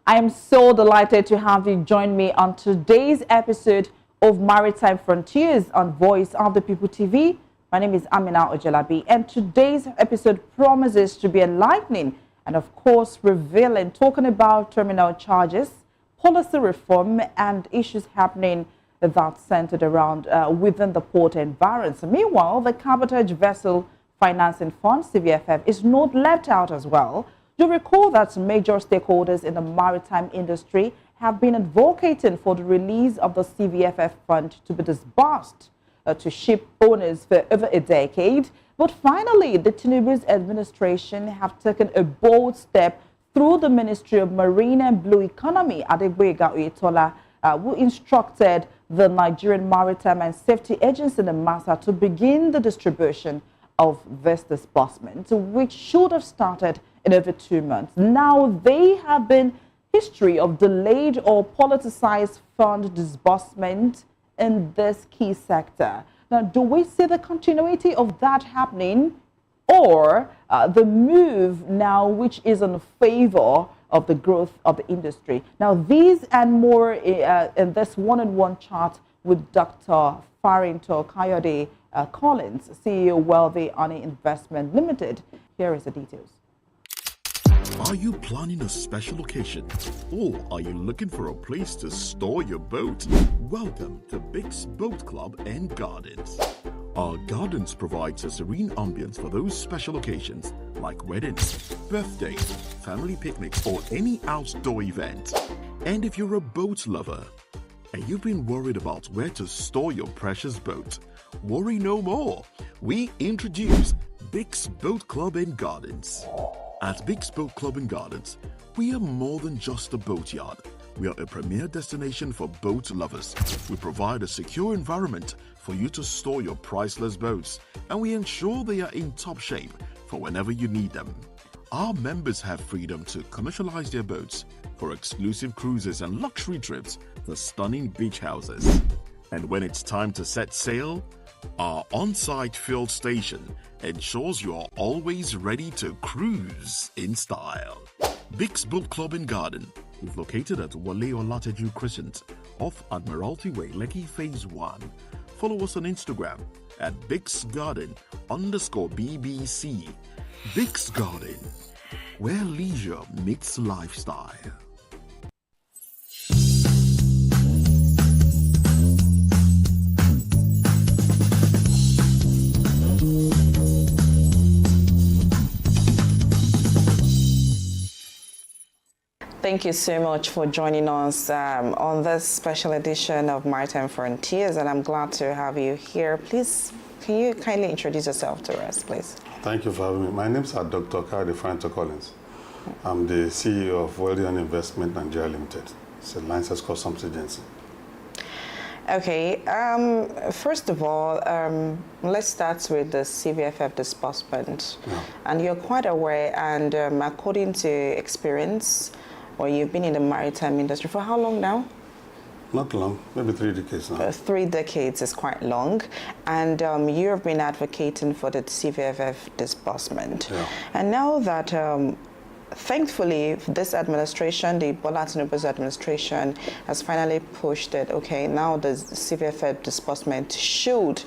I am so delighted to have you join me on today's episode of Maritime Frontiers on Voice of the People TV. My name is Amina Ojalabi, and today's episode promises to be enlightening and, of course, revealing, talking about terminal charges, policy reform, and issues happening that centered around within the port environs. Meanwhile, the Cabotage Vessel Financing Fund, CVFF, is not left out as well. You recall that major stakeholders in the maritime industry have been advocating for the release of the CVFF fund to be disbursed to ship owners for over a decade. But finally, the Tinubu's administration have taken a bold step through the Ministry of Marine and Blue Economy, Adegboyega Oyetola, who instructed the Nigerian Maritime and Safety Agency, the NIMASA, to begin the distribution of this disbursement, which should have started in over 2 months. Now, they have been history of delayed or politicized fund disbursement in this key sector. Now, do we see the continuity of that happening, or the move now which is in favor of the growth of the industry? Now, these and more in this one-on-one chat with Dr. Farinto Kayode Collins, CEO, Wealthy Honey Investment Limited. Here is the details. Are you planning a special occasion, or are you looking for a place to store your boat? Welcome to Big's Boat Club and Gardens. Our gardens provides a serene ambience for those special occasions like weddings, birthdays, family picnics, or any outdoor event. And if you're a boat lover and you've been worried about where to store your precious boat, worry no more. We introduce Big's Boat Club and Gardens. At Big's Boat Club and Gardens, we are more than just a boatyard. We are a premier destination for boat lovers. We provide a secure environment for you to store your priceless boats, and we ensure they are in top shape for whenever you need them. Our members have freedom to commercialize their boats for exclusive cruises and luxury trips to stunning beach houses. And when it's time to set sail, our on-site fuel station ensures you are always ready to cruise in style. Big's Boat Club and Garden is located at Wale Olateju Crescent off Admiralty Way, Lekki Phase 1. Follow us on Instagram at BigsGarden_BBC. Big's Garden, where leisure meets lifestyle. Thank you so much for joining us on this special edition of Maritime Frontiers, and I'm glad to have you here. Please, can you kindly introduce yourself to us, please? Thank you for having me. My name is Dr. Farinto Collins. I'm the CEO of Wealthy Honey Investment Nigeria Limited. It's a licensed customs agency. Okay, first of all, let's start with the CVFF disbursement. Yeah. And you're quite aware, and according to experience, or you've been in the maritime industry for how long now? Not long, maybe 3 decades now. 3 decades is quite long, and you have been advocating for the CVFF disbursement. Yeah. And now that, thankfully, this administration, the Bola Tinubu's administration, has finally pushed it. Okay, now the CVFF disbursement should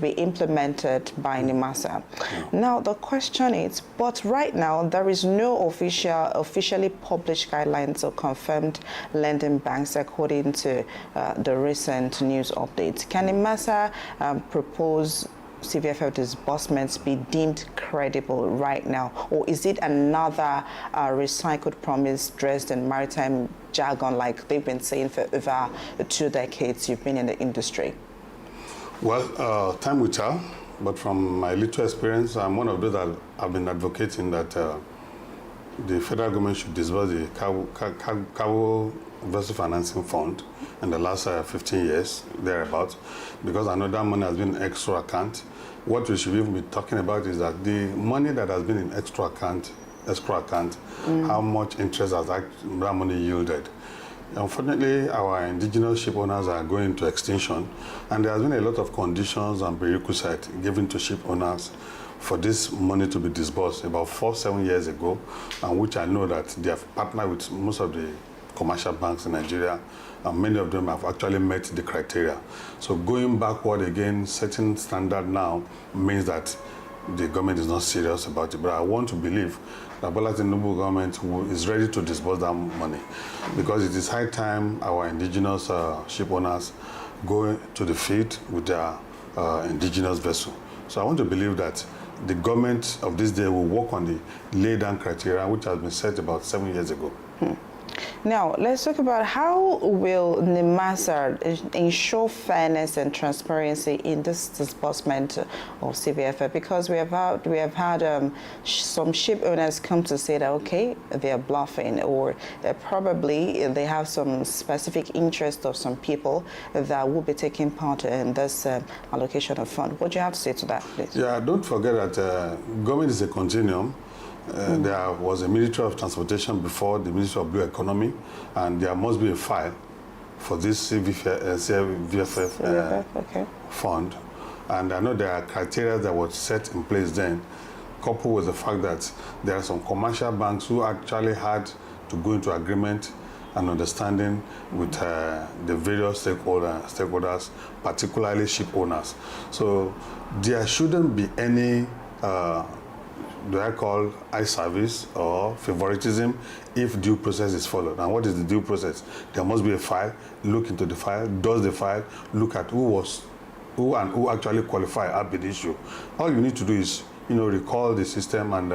be implemented by NIMASA. Yeah. Now the question is, but right now there is no officially published guidelines or confirmed lending banks according to the recent news updates. Can NIMASA propose CVFF disbursements be deemed credible right now, or is it another recycled promise dressed in maritime jargon like they've been saying for over 2 decades you've been in the industry? Well, time will tell, but from my little experience, I'm one of those that have been advocating that the federal government should disburse the Cargo Vessel Financing Fund in the last 15 years, thereabouts, because I know that money has been in extra account. What we should even be talking about is that the money that has been in escrow account, how much interest has that money yielded. Unfortunately, our indigenous ship owners are going into extinction, and there has been a lot of conditions and prerequisites given to ship owners for this money to be disbursed about 7 years ago, and which I know that they have partnered with most of the commercial banks in Nigeria, and many of them have actually met the criteria. So going backward again, setting standard now means that the government is not serious about it. But I want to believe that Bola Tinubu government is ready to disburse that money, because it is high time our indigenous ship owners go to the field with their indigenous vessel. So I want to believe that the government of this day will work on the laid-down criteria, which has been set about 7 years ago. Now, let's talk about how will NIMASA ensure fairness and transparency in this disbursement of CVFF, because we have had some ship owners come to say that, okay, they are bluffing, or probably they have some specific interest of some people that will be taking part in this allocation of fund. What do you have to say to that, please? Yeah, don't forget that government is a continuum. There was a Ministry of Transportation before the Ministry of Blue Economy, and there must be a file for this CVFF fund. And I know there are criteria that were set in place then, coupled with the fact that there are some commercial banks who actually had to go into agreement and understanding with the various stakeholders, particularly ship owners. So there shouldn't be any do I call eye service or favoritism if due process is followed. And what is the due process? There must be a file. Look into the file. Does the file look at who actually qualify at the issue? All you need to do is, recall the system and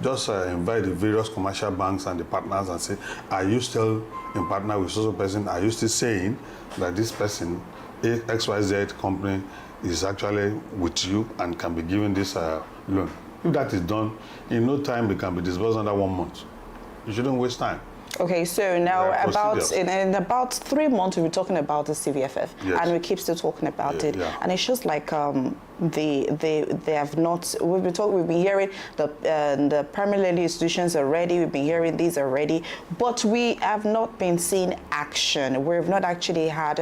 just invite the various commercial banks and the partners and say, are you still in partner with so person? Are you still saying that this person, XYZ company, is actually with you and can be given this loan? If that is done, in no time it can be disbursed under 1 month. You shouldn't waste time. Okay, so now in about 3 months we'll be talking about the CVFF, yes. And we keep still talking about it, yeah. And it's just like they have not. We've been hearing the primary institutions already. We've been hearing these already, but we have not been seeing action. We've not actually had,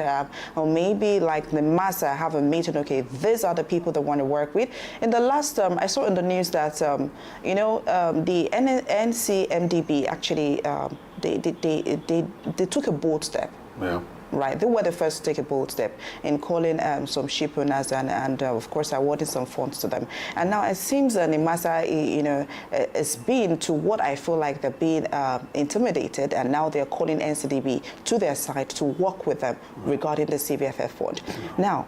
or maybe like the NIMASA have a meeting. Okay, these are the people that want to work with. In the last, I saw in the news that the NCMDB actually. They took a bold step. Yeah. Right, they were the first to take a bold step in calling some ship owners and of course awarding some funds to them. And now it seems that NIMASA, is being, to what I feel like they're being intimidated, and now they're calling NCDB to their side to work with them regarding the CVFF fund. Now,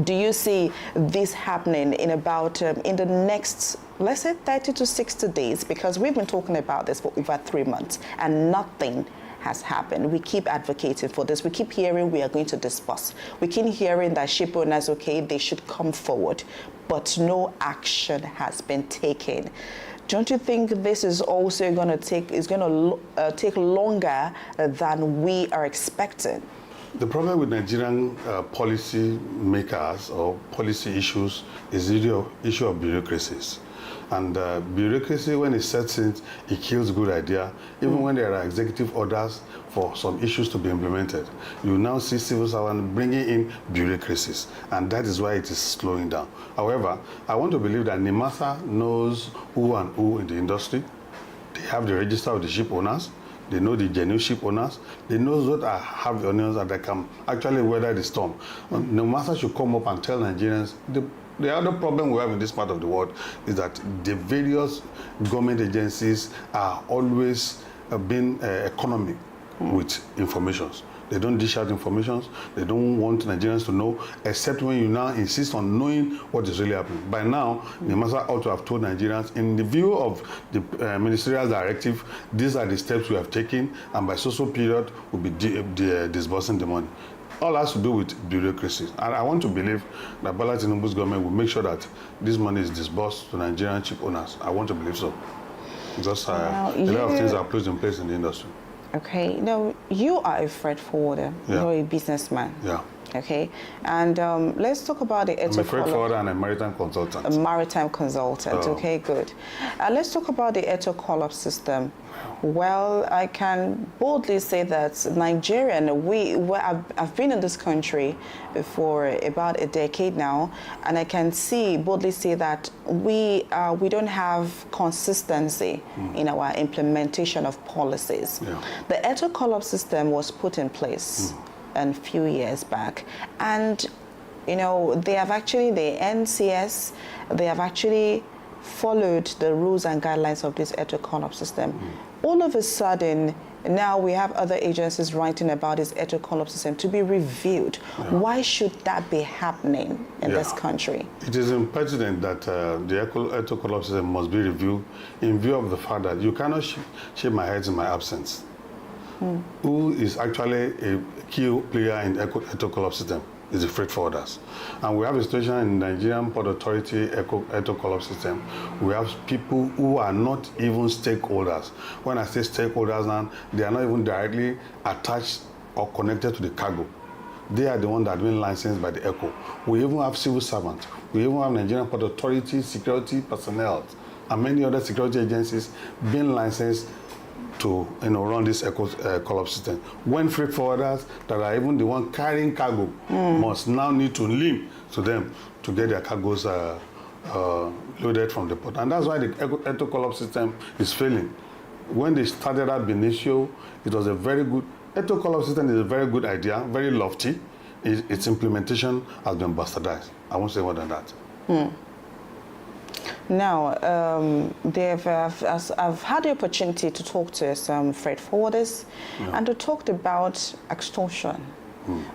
do you see this happening in about in the next, let's say, 30 to 60 days? Because we've been talking about this for over 3 months and nothing has happened. We keep advocating for this. We keep hearing we are going to disburse. We keep hearing that ship owners, okay, they should come forward, but no action has been taken. Don't you think this is also going to take longer than we are expecting? The problem with Nigerian policy makers or policy issues is the issue of bureaucracies. And bureaucracy, when it sets in, it kills good idea. Even when there are executive orders for some issues to be implemented, you now see civil servants bringing in bureaucracies, and that is why it is slowing down. However, I want to believe that NIMASA knows who and who in the industry. They have the register of the ship owners. They know the genuine ship owners. They know what have the owners that can actually weather the storm. NIMASA should come up and tell Nigerians the other problem we have in this part of the world is that the various government agencies are always being economic with informations. They don't dish out informations. They don't want Nigerians to know, except when you now insist on knowing what is really happening. By now, NIMASA ought to have told Nigerians, in the view of the ministerial directive, these are the steps we have taken, and by so period, we'll be disbursing the money. All has to do with bureaucracy. And I want to believe that Bola Tinubu's government will make sure that this money is disbursed to Nigerian ship owners. I want to believe so. Because a lot of things are put in place in the industry. Okay, now you are a freight forwarder. Yeah. You're a businessman. Yeah. Okay, and let's talk about the I'm a freight forwarder and a maritime consultant. A maritime consultant, okay, good. Let's talk about the call-up system. Well, I can boldly say that Nigerian, I've been in this country for about a decade now, and I can boldly say that we don't have consistency in our implementation of policies. Yeah. The call-up system was put in place a few years back, and you know, the NCS, they have actually followed the rules and guidelines of this call-up system. All of a sudden, now we have other agencies writing about this call-up system to be reviewed. Yeah. Why should that be happening in this country? It is imperative that the call-up system must be reviewed in view of the fact that you cannot shave my head in my absence. Who is actually a key player in the call-up system is the freight forwarders. And we have a situation in the Nigerian Port Authority call-up system. We have people who are not even stakeholders. When I say stakeholders now, they are not even directly attached or connected to the cargo. They are the ones that have been licensed by the ECO. We even have civil servants. We even have Nigerian Port Authority security personnel and many other security agencies being licensed to run this call-up system. When freight forwarders that are even the one carrying cargo must now need to limp to them to get their cargoes loaded from the port. And that's why the call-up system is failing. When they started at Benicio, it was a very good, call-up system is a very good idea, very lofty. Its implementation has been bastardized. I won't say more than that. Now, I've had the opportunity to talk to some freight forwarders, and they talked about extortion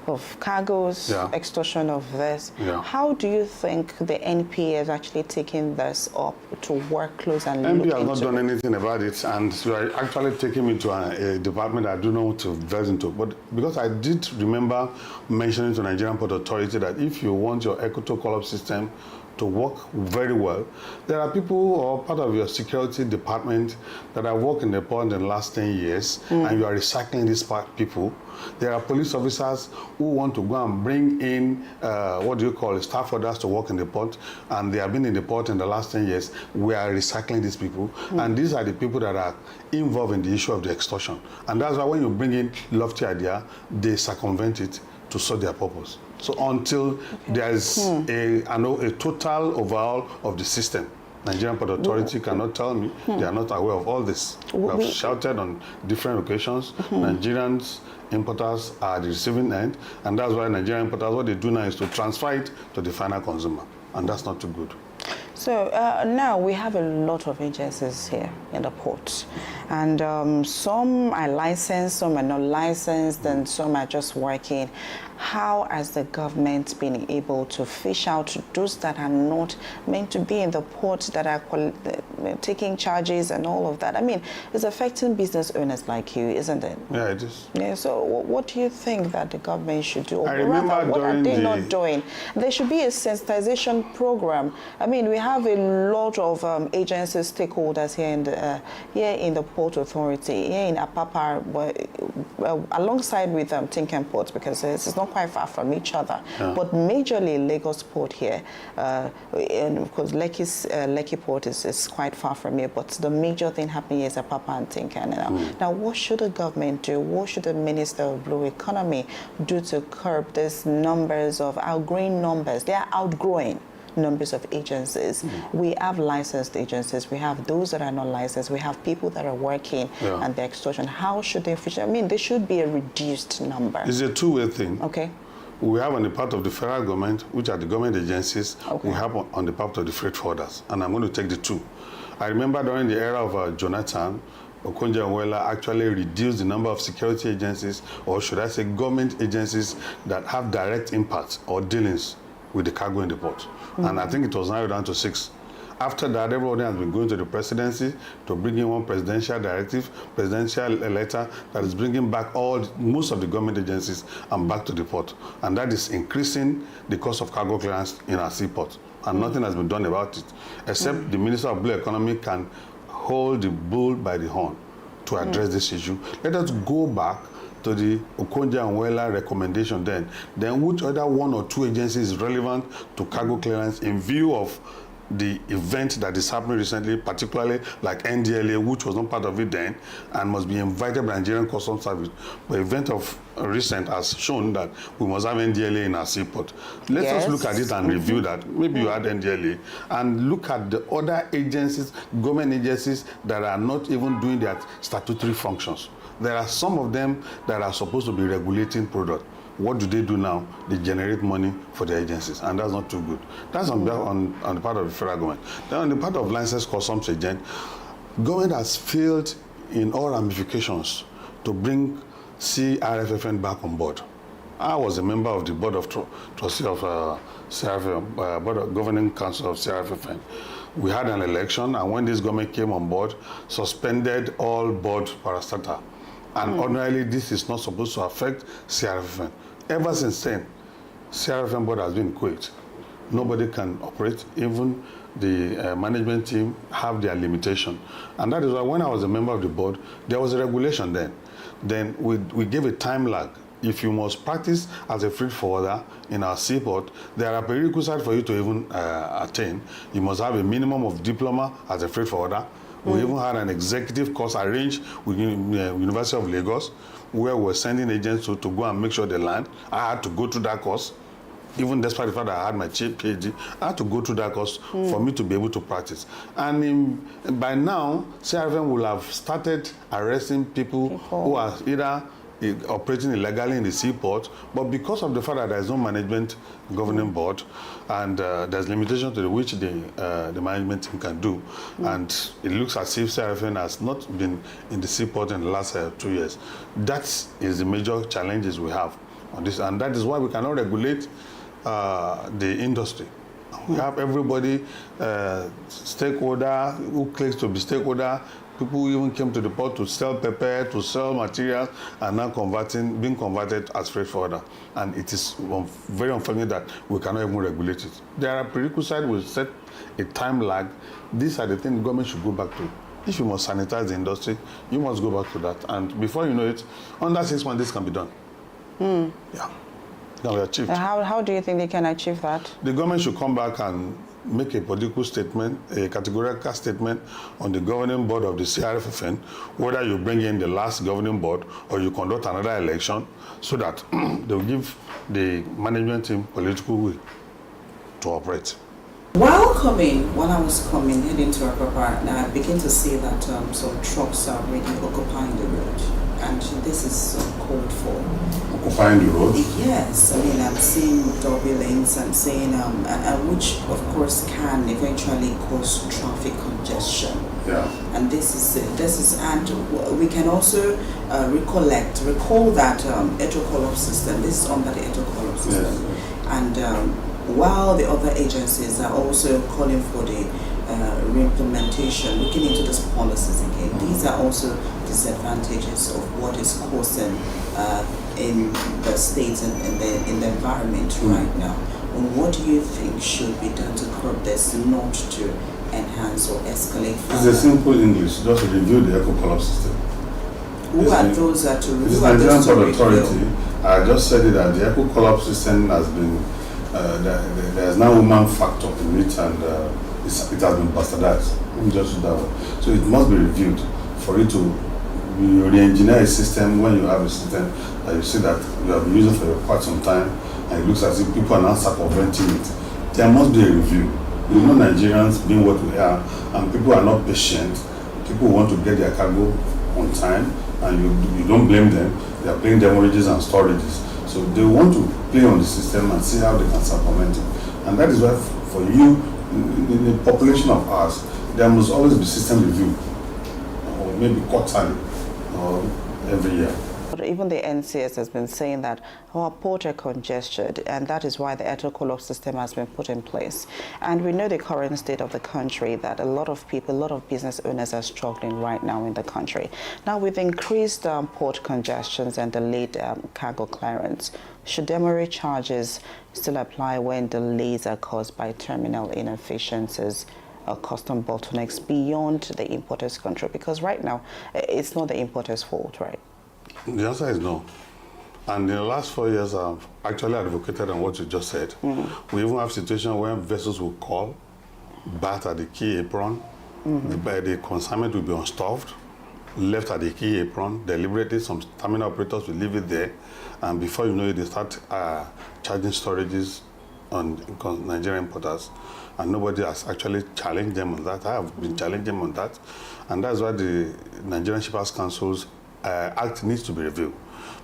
of cargoes, extortion of this. How do you think the NPA is actually taking this up to work close and look into it? NPA has not done anything about it, and you are actually taking me to a department I don't know what to delve into. But because I did remember mentioning to Nigerian Port Authority that if you want your call-up system to work very well, there are people who are part of your security department that have worked in the port in the last 10 years, and you are recycling these people. There are police officers who want to go and bring in, staff orders to work in the port, and they have been in the port in the last 10 years. We are recycling these people, and these are the people that are involved in the issue of the extortion. And that's why when you bring in lofty idea, they circumvent it to serve their purpose. So until there is a total overhaul of the system, Nigerian Port Authority cannot tell me they are not aware of all this. We have shouted on different occasions. Nigerians importers are the receiving end, and that's why Nigerian importers, what they do now is to transfer it to the final consumer, and that's not too good. So now we have a lot of agencies here in the port, and some are licensed, some are not licensed, and some are just working. How has the government been able to fish out those that are not meant to be in the port, that are taking charges and all of that? I mean, it's affecting business owners like you, isn't it? Yeah, it is. Yeah, so what do you think that the government should do? I remember what are they not doing? There should be a sensitization program. I mean, we have a lot of agencies, stakeholders here in the Port Authority, here in Apapa, alongside with Think and Port, because it's not quite far from each other. But majorly Lagos Port here, and of course Lekki Port is quite far from here, but the major thing happening is Apapa and Tinkan. Now, what should the government do? What should the Minister of Blue Economy do to curb these numbers of outgrowing numbers? They are outgrowing numbers of agencies. We have licensed agencies, we have those that are not licensed, we have people that are working and the extortion. How should they fish? I mean, there should be a reduced number. It's a two-way thing. Okay. We have on the part of the federal government, which are the government agencies, we have on the part of the freight forwarders, and I'm going to take the two. I remember during the era of Jonathan, Okonjo-Iweala actually reduced the number of security agencies, or should I say government agencies, that have direct impact or dealings with the cargo in the port. And I think it was narrowed down to 6. After that, everybody has been going to the presidency to bring in one presidential directive, presidential letter that is bringing back most of the government agencies and back to the port. And that is increasing the cost of cargo clearance in our seaport. And nothing has been done about it, except the Minister of Blue Economy can hold the bull by the horn to address this issue. Let us go back to the Okonjo-Iweala recommendation then which other one or two agencies is relevant to cargo clearance in view of the event that is happening recently, particularly like NDLA, which was not part of it then, and must be invited by Nigerian Customs Service. The event of recent has shown that we must have NDLA in our seaport. Let us look at it and review that. Maybe you had NDLA, and look at the other agencies, government agencies that are not even doing their statutory functions. There are some of them that are supposed to be regulating product. What do they do now? They generate money for the agencies, and that's not too good. That's on the part of the federal government. Then on the part of licensed customs agent, government has failed in all ramifications to bring CRFFN back on board. I was a member of the board of trustee of CRFFN, board of governing council of CRFFN. We had an election, and when this government came on board, suspended all board parastatal. And ordinarily, this is not supposed to affect CRFFN. Ever since then, CRFFN board has been quaked. Nobody can operate. Even the management team have their limitation. And that is why when I was a member of the board, there was a regulation then. Then we gave a time lag. If you must practice as a freight forwarder in our seaport, there are prerequisites for you to even attain. You must have a minimum of diploma as a freight forwarder. We even had an executive course arranged with the University of Lagos, where we were sending agents to go and make sure they land. I had to go through that course, even despite the fact that I had my PhD. I had to go through that course for me to be able to practice. And by now, CRFM will have started arresting people who are either operating illegally in the seaport, but because of the fact that there is no management governing board, and there's limitation to which the management team can do, and it looks as if CRFN has not been in the seaport in the last 2 years. That is the major challenges we have on this, and that is why we cannot regulate the industry. We have everybody, stakeholder who claims to be stakeholder. People who even came to the port to sell pepper, to sell materials, and now being converted as freight forwarder. And it is very unfortunate that we cannot even regulate it. There are prerequisites, we set a time lag. These are the things the government should go back to. If you must sanitize the industry, you must go back to that. And before you know it, under 6 months, this can be done. Yeah, can be achieved. How do you think they can achieve that? The government should come back and make a political statement, a categorical statement on the governing board of the CRFFN, whether you bring in the last governing board or you conduct another election, so that they'll give the management team political will to operate. While I was coming, heading to Apapa, I began to see that some trucks are already occupying the road. And this is called for. Occupying the road? Yes, I mean, I'm seeing double lanes, I'm seeing, which of course can eventually cause traffic congestion. Yeah. And this is, and we can also recall that Eto system. This is under the Eto system. Yes. And while the other agencies are also calling for the re-implementation, looking into these policies again, these are also disadvantages of what is causing in the states and in the environment right now. And what do you think should be done to curb this, not to enhance or escalate further? It's a simple English, just review the eco-collapse system. Who are those that to review? It's Nigerian Port Authority. I just said it that the eco-collapse system has been, there's now human factor in it, and it has been bastardized. Let me just do that one. So it must be reviewed for it to re-engineer a system. When you have a system that you see that you have been using for quite some time, and it looks as if people are now circumventing it, there must be a review. You know, Nigerians being what we are, and people are not patient. People want to get their cargo on time, and you don't blame them. They are paying demorages and storages. So they want to play on the system and see how they can supplement it. And that is why for you, in the population of ours, there must always be system review, or maybe quarterly, or every year. Even the NCS has been saying that our port are congested, and that is why the Eto system has been put in place. And we know the current state of the country, that a lot of people, a lot of business owners are struggling right now in the country. Now, with increased port congestions and delayed cargo clearance, should demurrage charges still apply when delays are caused by terminal inefficiencies or custom bottlenecks beyond the importer's control? Because right now, it's not the importer's fault, right? The answer is no. And in the last 4 years, I've actually advocated on what you just said. We even have situations where vessels will call, bat at the key apron, the consignment will be unstuffed, left at the key apron, deliberately some terminal operators will leave it there, and before you know it, they start charging storages on Nigerian importers, and nobody has actually challenged them on that. I have been challenging them on that, and that's why the Nigerian Shippers Council's Act needs to be reviewed,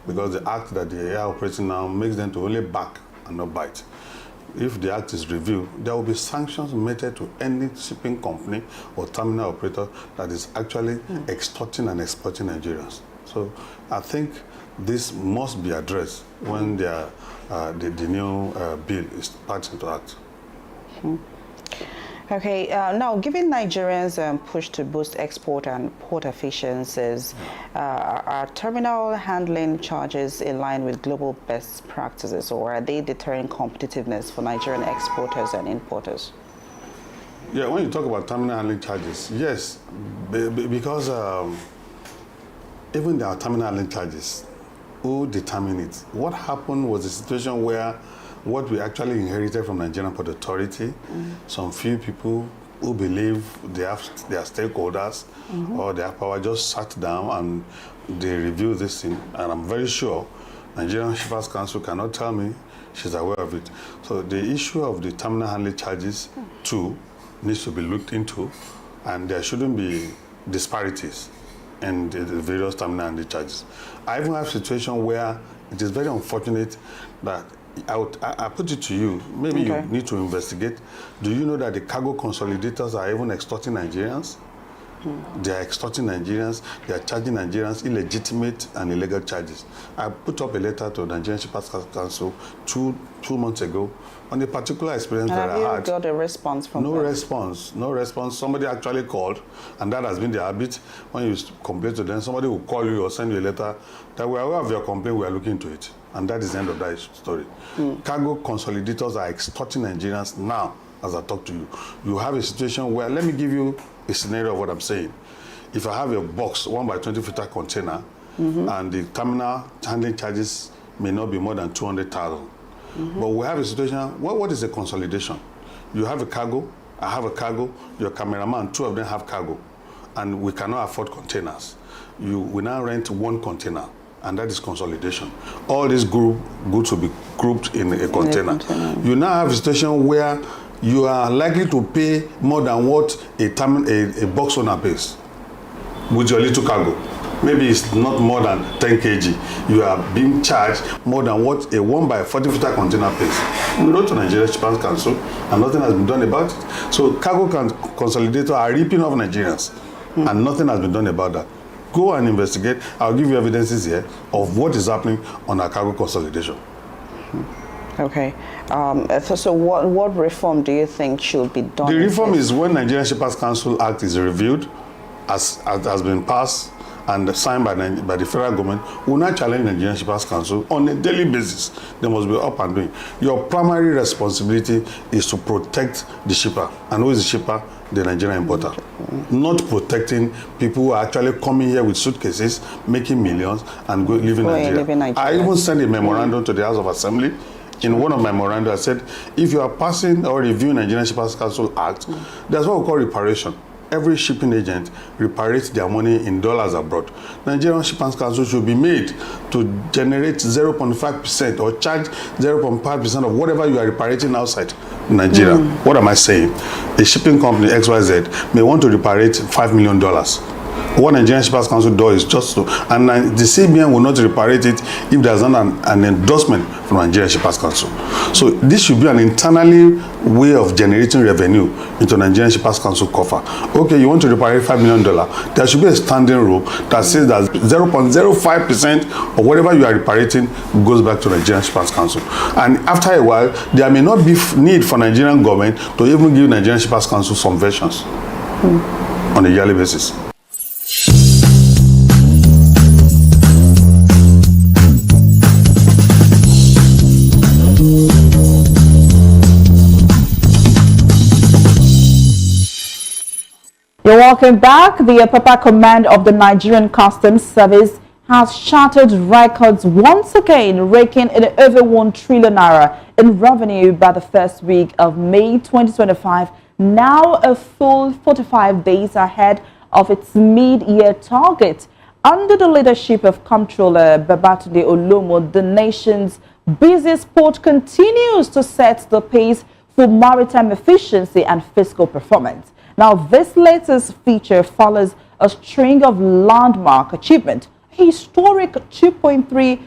because the Act that they are operating now makes them to only back and not bite. If the Act is reviewed, there will be sanctions meted to any shipping company or terminal operator that is actually extorting and exploiting Nigerians. So I think this must be addressed when the new bill is passed into act. Okay, now given Nigerians' push to boost export and port efficiencies, are terminal handling charges in line with global best practices, or are they deterring competitiveness for Nigerian exporters and importers? Yeah, when you talk about terminal handling charges, yes, because even the terminal handling charges, who determine it? What happened was a situation where what we actually inherited from Nigerian Port Authority, some few people who believe they are stakeholders or they have power just sat down and they review this thing, and I'm very sure Nigerian Shippers Council cannot tell me she's aware of it. So the issue of the terminal handling charges too needs to be looked into, and there shouldn't be disparities in the various terminal handling charges. I even have a situation where it is very unfortunate that I put it to you, maybe you need to investigate. Do you know that the cargo consolidators are even extorting Nigerians? They are extorting Nigerians, they are charging Nigerians illegitimate and illegal charges. I put up a letter to the Nigerian Shippers Council two months ago on a particular experience that I had. Have you got a response from them? No response. Somebody actually called, and that has been the habit. When you complain to them, somebody will call you or send you a letter that we are aware of your complaint, we are looking into it. And that is the end of that story. Cargo consolidators are extorting Nigerians now as I talk to you. You have a situation where, let me give you a scenario of what I'm saying. If I have a box, 1x20-footer container, and the terminal handling charges may not be more than 200,000. But we have a situation, what is a consolidation? You have a cargo, I have a cargo, your cameraman, two of them have cargo, and we cannot afford containers. We now rent one container, and that is consolidation. All these goods will be grouped in a container. You now have a situation where you are likely to pay more than what a box owner pays with your little cargo. Maybe it's not more than 10 kg. You are being charged more than what a 1x40-footer container pays. We wrote to Nigerian Shippers Council, and nothing has been done about it. So cargo consolidators are ripping off Nigerians, and nothing has been done about that. Go and investigate. I'll give you evidences here of what is happening on our cargo consolidation. Okay. So what reform do you think should be done? The reform is when Nigerian Shippers Council Act is reviewed, as has been passed and signed by the federal government, will not challenge Nigerian Shippers Council on a daily basis. They must be up and doing. Your primary responsibility is to protect the shipper. And who is the shipper? The Nigerian importer. Not protecting people who are actually coming here with suitcases, making millions, and living in Nigeria. I even sent a memorandum to the House of Assembly. In one of my memoranda, I said, if you are passing or reviewing Nigerian Shippers Council Act, there's what we call reparation. Every shipping agent reparates their money in dollars abroad. Nigerian Shippers Council should be made to generate 0.5% or charge 0.5% of whatever you are reparating outside Nigeria. What am I saying? A shipping company, XYZ, may want to reparate $5 million. What Nigerian Shippers Council does is just to, and the CBN will not reparate it if there's not an endorsement from Nigerian Shippers Council. So this should be an internally way of generating revenue into Nigerian Shippers Council coffer. Okay, you want to reparate $5 million. There should be a standing rule that says that 0.05% of whatever you are reparating goes back to Nigerian Shippers Council. And after a while, there may not be need for Nigerian government to even give Nigerian Shippers Council subventions on a yearly basis. You're welcome back. The Papa Command of the Nigerian Customs Service has shattered records once again, raking in over 1 trillion naira in revenue by the first week of May 2025, now a full 45 days ahead of its mid-year target. Under the leadership of Comptroller Babatunde Olomo, the nation's busiest port continues to set the pace for maritime efficiency and fiscal performance. Now, this latest feature follows a string of landmark achievements: historic 2.3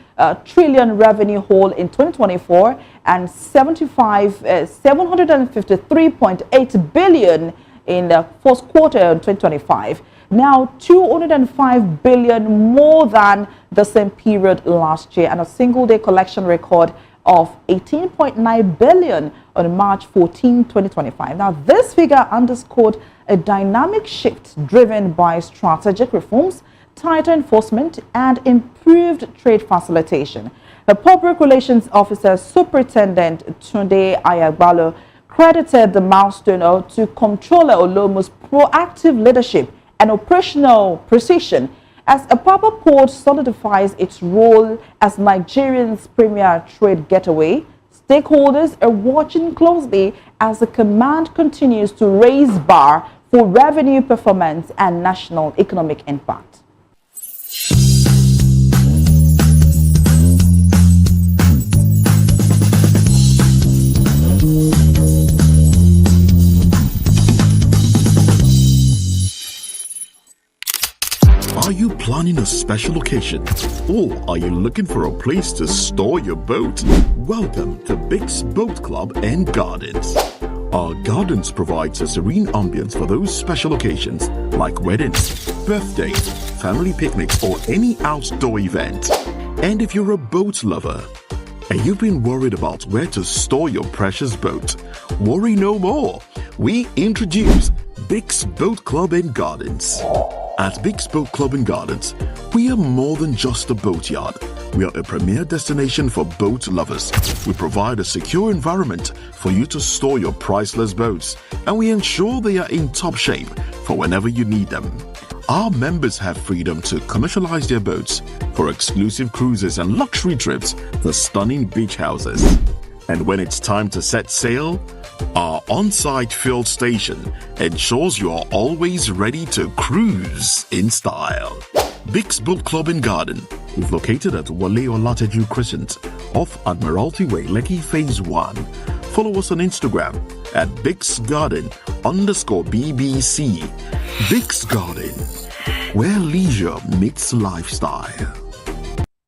trillion revenue haul in 2024 and 753.8 billion in the first quarter of 2025. Now 205 billion more than the same period last year, and a single-day collection record of 18.9 billion on March 14, 2025. Now, this figure underscored a dynamic shift driven by strategic reforms, tighter enforcement, and improved trade facilitation. The Public Relations Officer, Superintendent Tunde Ayagbalo, credited the milestone to Comptroller Olomo's proactive leadership and operational precision, as Apapa Port solidifies its role as Nigerian's premier trade gateway. Stakeholders are watching closely as the command continues to raise bar for revenue performance and national economic impact. Are you planning a special occasion, or are you looking for a place to store your boat? Welcome to Big's Boat Club and Gardens. Our gardens provides a serene ambience for those special occasions like weddings, birthdays, family picnics, or any outdoor event. And if you're a boat lover and you've been worried about where to store your precious boat, worry no more. We introduce Big's Boat Club and Gardens. At Big's Boat Club and Gardens, we are more than just a boatyard. We are a premier destination for boat lovers. We provide a secure environment for you to store your priceless boats, and we ensure they are in top shape for whenever you need them. Our members have freedom to commercialize their boats for exclusive cruises and luxury trips to stunning beach houses. And when it's time to set sail, our on-site field station ensures you are always ready to cruise in style. Big's Boat Club and Garden is located at Wale Olateju Crescent off Admiralty Way, Lekki Phase 1. Follow us on Instagram at BigsGarden_BBC. Big's Garden, where leisure meets lifestyle.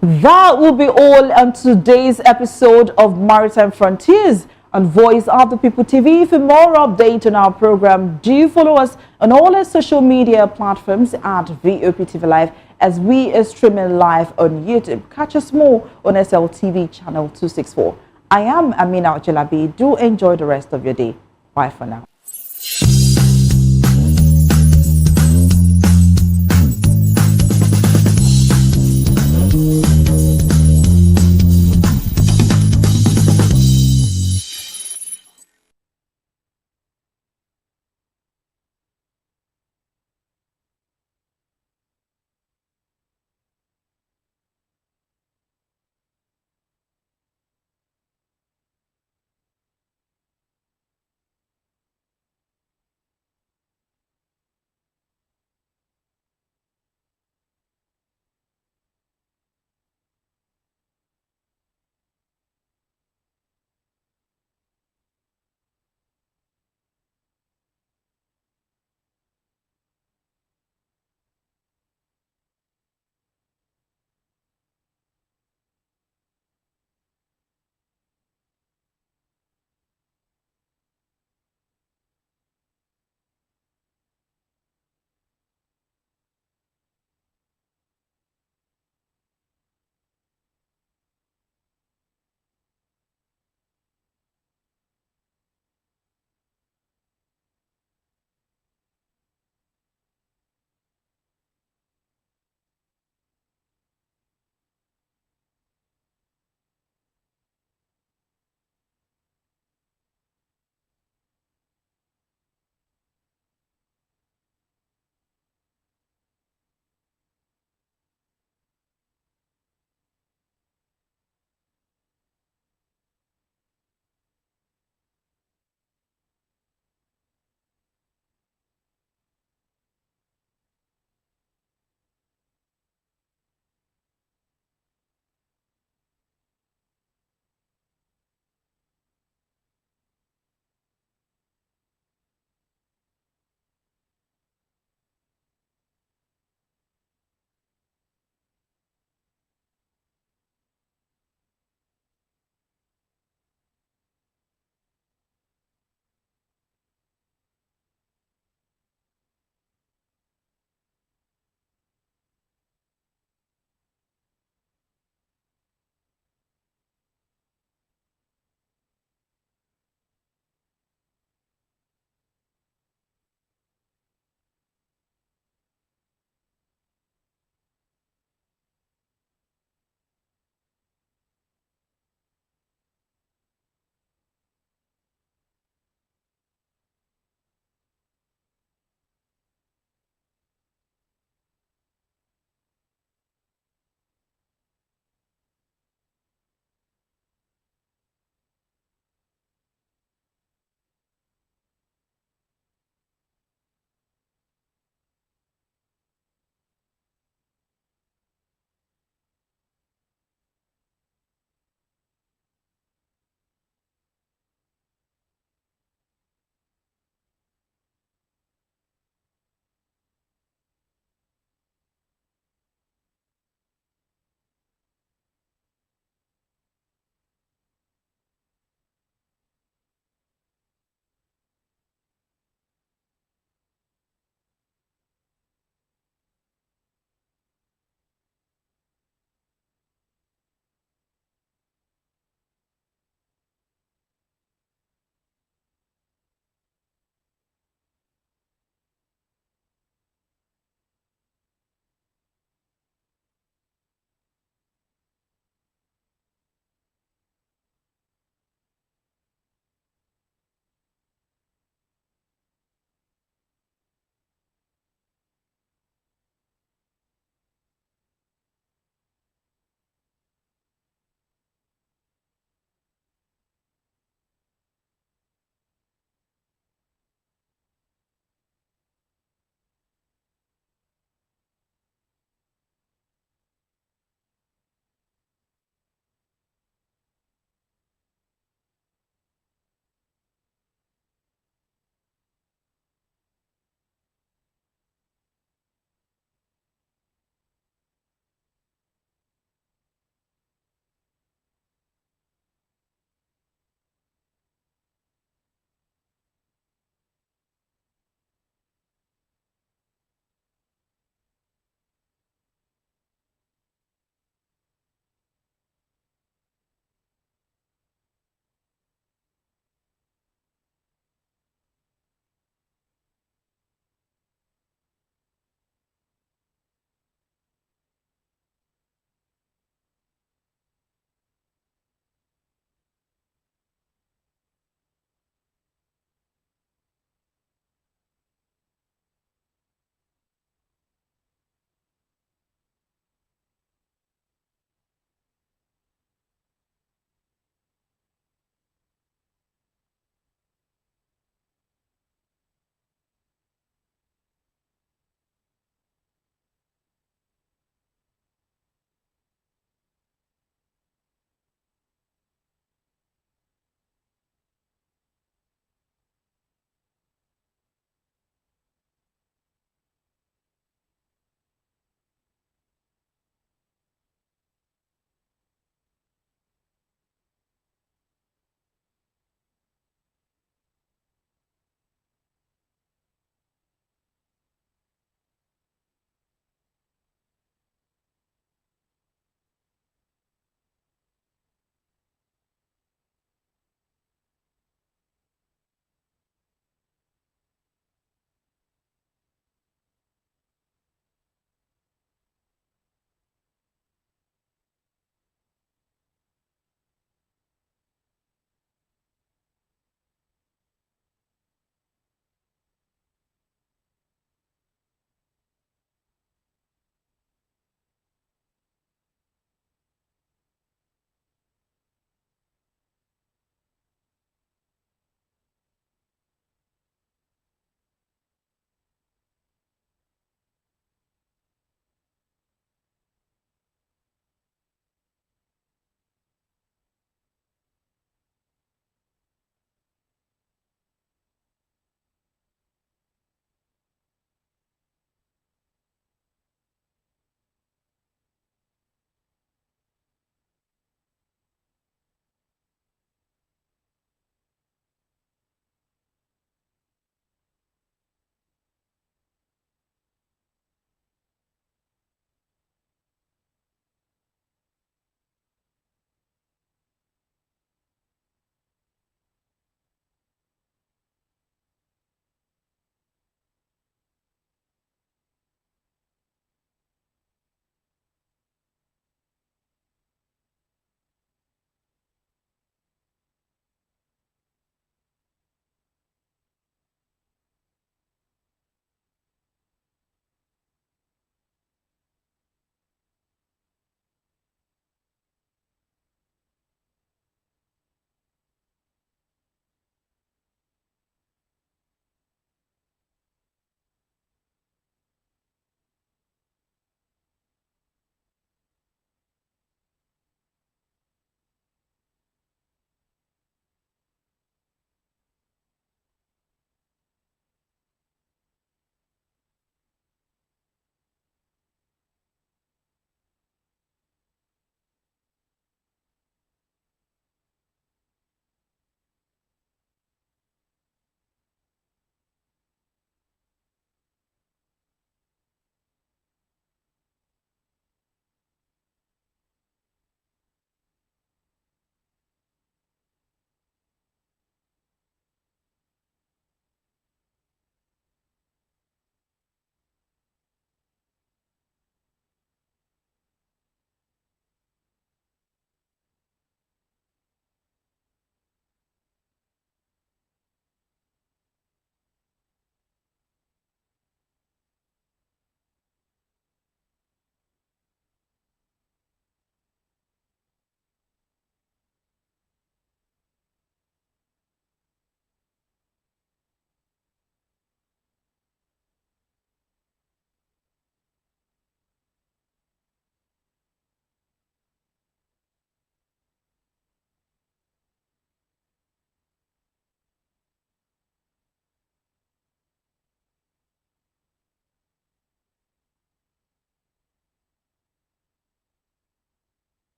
That will be all on today's episode of Maritime Frontiers on Voice of the People TV. For more updates on our program, do follow us on all our social media platforms at VOP TV Live, as we are streaming live on YouTube. Catch us more on SLTV channel 264. I am Amina Ojelabi. Do enjoy the rest of your day. Bye for now.